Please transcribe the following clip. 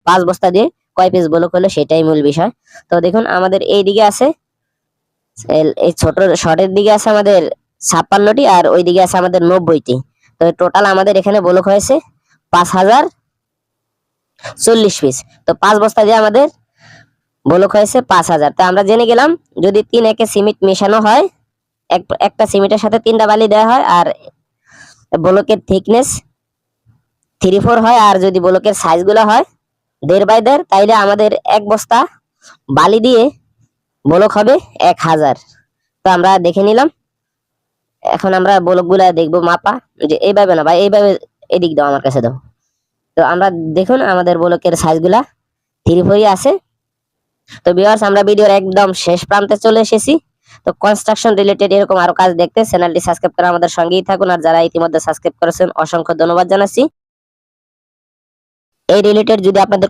5 বস্তা দিয়ে কয় পিস ব্লক হলো সেটাই মূল বিষয়। তো দেখুন আমাদের এই দিকে আছে, এই ছোট শর্টের দিকে আছে আমাদের 56টি, আর ওই দিকে আছে আমাদের 90টি। তো টোটাল আমাদের এখানে ব্লক হয়েছে 5040 পিস। তো 5 বস্তা দিয়ে আমাদের ব্লক হয়েছে 5000। তো আমরা জেনে গেলাম যদি 3 একে সিমেন্ট মেশানো হয়, একটা সিমেন্টের সাথে 3টা বালি দেওয়া হয়, আর ব্লকের থিকনেস 3-4 হয়, আর যদি ব্লকের সাইজগুলো হয় 1.5 বাই 1.5, তাইলে আমাদের এক বস্তা বালি দিয়ে ব্লক হবে 1000। তো আমরা দেখে নিলাম। এখন আমরা ব্লকগুলা দেখবো মাপা, যে এইভাবে না ভাই, এইভাবে এদিক দাও, আমার কাছে দাও। তো আমরা দেখুন আমাদের ব্লকের সাইজগুলা 3-4 আছে। তো ভিউয়ার্স, আমরা ভিডিওর একদম শেষ প্রান্তে চলে এসেছি। তো কনস্ট্রাকশন রিলেটেড এরকম আরো কাজ দেখতে চ্যানেলটি সাবস্ক্রাইব করে আমাদের সঙ্গেই থাকুন, আর যারা ইতিমধ্যে সাবস্ক্রাইব করেছেন অসংখ্য ধন্যবাদ জানাচ্ছি। এই রিলেটেড যদি আপনাদের